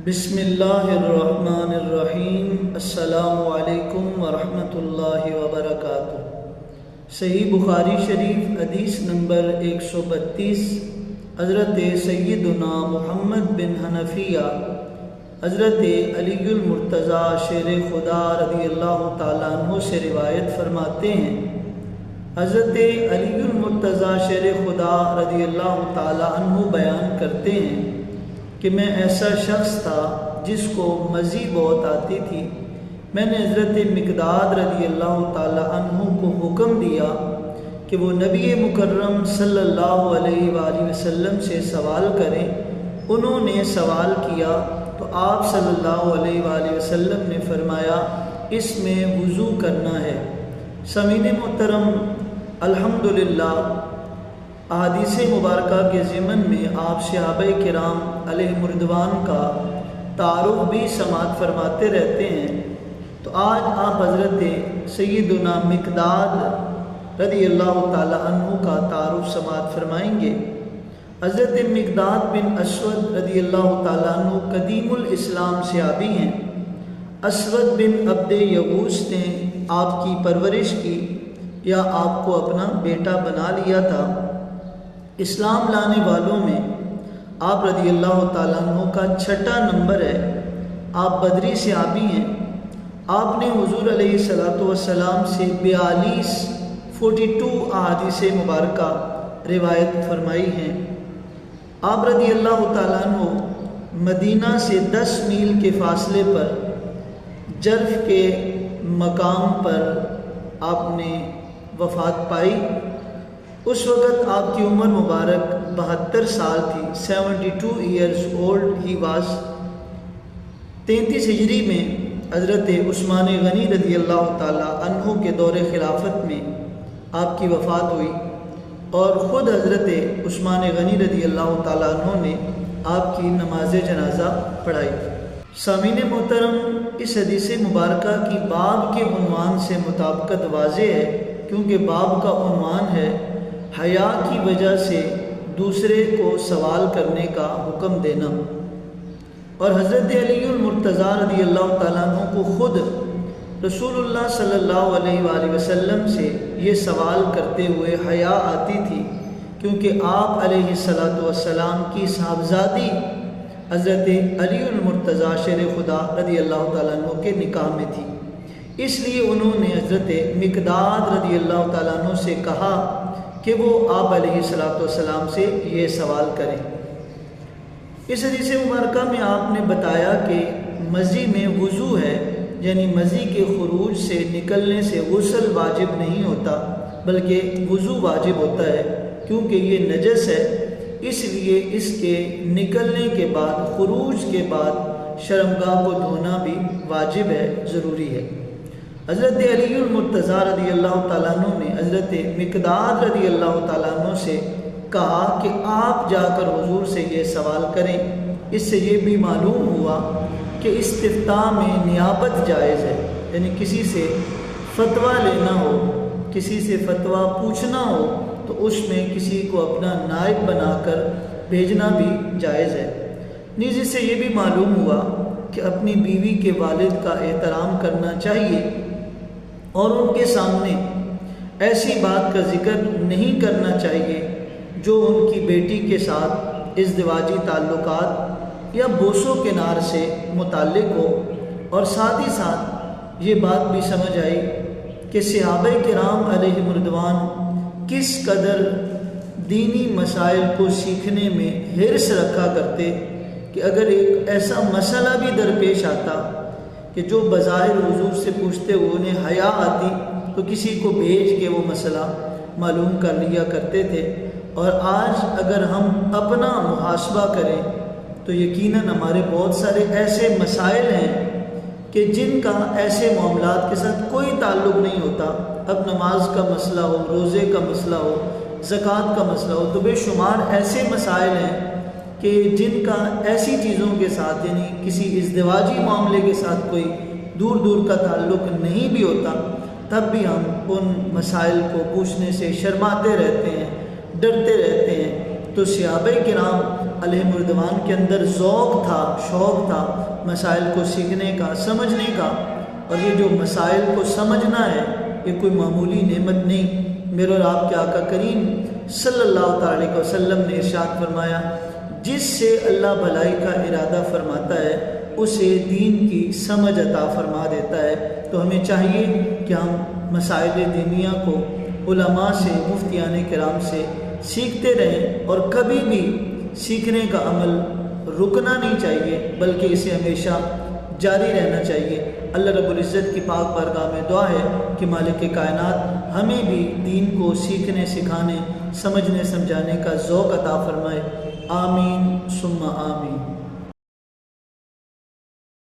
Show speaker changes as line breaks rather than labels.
بسم اللہ الرحمن الرحیم۔ السلام علیکم ورحمۃ اللہ وبرکاتہ۔ صحیح بخاری شریف حدیث نمبر 132، حضرت سیدنا محمد بن حنفیہ حضرت علی المرتضیٰ شیر خدا رضی اللہ تعالیٰ عنہ سے روایت فرماتے ہیں۔ حضرت علی المرتضیٰ شیر خدا رضی اللہ تعالیٰ عنہ بیان کرتے ہیں کہ میں ایسا شخص تھا جس کو مزی بہت آتی تھی۔ میں نے حضرت مقداد رضی اللہ تعالیٰ عنہ کو حکم دیا کہ وہ نبی مکرم صلی اللہ علیہ وآلہ وسلم سے سوال کریں۔ انہوں نے سوال کیا تو آپ صلی اللہ علیہ وآلہ وسلم نے فرمایا اس میں وضو کرنا ہے۔ سامعین محترم، الحمدللہ احادیث مبارکہ کے ضمن میں آپ صحابہ کرام علیہم رضوان کا تعارف بھی سماعت فرماتے رہتے ہیں، تو آج آپ حضرت سیدنا مقداد رضی اللہ تعالی عنہ کا تعارف سماعت فرمائیں گے۔ حضرت مقداد بن اسود رضی اللہ تعالی عنہ قدیم الاسلام صحابی ہیں۔ اسود بن عبد یغوث نے آپ کی پرورش کی یا آپ کو اپنا بیٹا بنا لیا تھا۔ اسلام لانے والوں میں آپ رضی اللہ تعالیٰ عنہ کا 6واں نمبر ہے۔ آپ بدری صحابی ہیں۔ آپ نے حضور علیہ السلام سے 42 احادیث مبارکہ روایت فرمائی ہیں۔ آپ رضی اللہ تعالیٰ عنہ مدینہ سے 10 میل کے فاصلے پر جرف کے مقام پر آپ نے وفات پائی۔ اس وقت آپ کی عمر مبارک 72 سال تھی، 72 ایئرز اولڈ ہی واز۔ 33 ہجری میں حضرت عثمان غنی رضی اللہ تعالی عنہ کے دور خلافت میں آپ کی وفات ہوئی اور خود حضرت عثمان غنی رضی اللہ تعالی عنہ نے آپ کی نماز جنازہ پڑھائی۔ سامعین محترم، اس حدیث مبارکہ کی باب کے عنوان سے مطابقت واضح ہے، کیونکہ باب کا عنوان ہے حیا کی وجہ سے دوسرے کو سوال کرنے کا حکم دینا، اور حضرت علی المرتضیٰ رضی اللہ تعالیٰ عنہ کو خود رسول اللہ صلی اللہ علیہ وآلہ وسلم سے یہ سوال کرتے ہوئے حیا آتی تھی، کیونکہ آپ علیہ السلام کی صاحبزادی حضرت علی المرتضیٰ شیر خدا رضی اللہ تعالیٰ عنہ کے نکاح میں تھی۔ اس لیے انہوں نے حضرت مقداد رضی اللہ تعالیٰ عنہ سے کہا کہ وہ آپ علیہ السلام سے یہ سوال کریں۔ اس حدیث مبارکہ میں آپ نے بتایا کہ مزی میں وضو ہے، یعنی مزی کے خروج سے نکلنے سے غسل واجب نہیں ہوتا بلکہ وضو واجب ہوتا ہے، کیونکہ یہ نجس ہے، اس لیے اس کے نکلنے کے بعد، خروج کے بعد شرمگاہ کو دھونا بھی واجب ہے، ضروری ہے۔ حضرت علی المرتضیٰ رضی اللہ تعالیٰ عنہ نے حضرت مقداد رضی اللہ تعالیٰ عنہ سے کہا کہ آپ جا کر حضور سے یہ سوال کریں۔ اس سے یہ بھی معلوم ہوا کہ استفتاء میں نیابت جائز ہے، یعنی کسی سے فتویٰ لینا ہو، کسی سے فتویٰ پوچھنا ہو تو اس میں کسی کو اپنا نائب بنا کر بھیجنا بھی جائز ہے۔ نیز اس سے یہ بھی معلوم ہوا کہ اپنی بیوی کے والد کا احترام کرنا چاہیے اور ان کے سامنے ایسی بات کا ذکر نہیں کرنا چاہیے جو ان کی بیٹی کے ساتھ ازدواجی تعلقات یا بوس و کنار سے متعلق ہو۔ اور ساتھ ہی ساتھ یہ بات بھی سمجھ آئی کہ صحابہ کرام علیہم رضوان کس قدر دینی مسائل کو سیکھنے میں حرص رکھا کرتے کہ اگر ایک ایسا مسئلہ بھی درپیش آتا کہ جو بظاہر حضور سے پوچھتے ہوئے انہیں حیا آتی تو کسی کو بھیج کے وہ مسئلہ معلوم کر لیا کرتے تھے۔ اور آج اگر ہم اپنا محاسبہ کریں تو یقیناً ہمارے بہت سارے ایسے مسائل ہیں کہ جن کا ایسے معاملات کے ساتھ کوئی تعلق نہیں ہوتا۔ اب نماز کا مسئلہ ہو، روزے کا مسئلہ ہو، زکوٰۃ کا مسئلہ ہو، تو بے شمار ایسے مسائل ہیں کہ جن کا ایسی چیزوں کے ساتھ، یعنی کسی ازدواجی معاملے کے ساتھ کوئی دور دور کا تعلق نہیں بھی ہوتا، تب بھی ہم ان مسائل کو پوچھنے سے شرماتے رہتے ہیں، ڈرتے رہتے ہیں۔ تو صحابہ کرام علیہ مردوان کے اندر ذوق تھا، شوق تھا مسائل کو سیکھنے کا، سمجھنے کا، اور یہ جو مسائل کو سمجھنا ہے یہ کوئی معمولی نعمت نہیں۔ میرے اور آپ کے آقا کریم صلی اللہ تعالی علیہ وسلم نے ارشاد فرمایا، جس سے اللہ بھلائی کا ارادہ فرماتا ہے اسے دین کی سمجھ عطا فرما دیتا ہے۔ تو ہمیں چاہیے کہ ہم مسائل دینیہ کو علماء سے، مفتیان کرام سے سیکھتے رہیں، اور کبھی بھی سیکھنے کا عمل رکنا نہیں چاہیے بلکہ اسے ہمیشہ جاری رہنا چاہیے۔ اللہ رب العزت کی پاک بارگاہ میں دعا ہے کہ مالک کائنات ہمیں بھی دین کو سیکھنے، سکھانے، سمجھنے، سمجھانے کا ذوق عطا فرمائے۔ آمین ثم آمین۔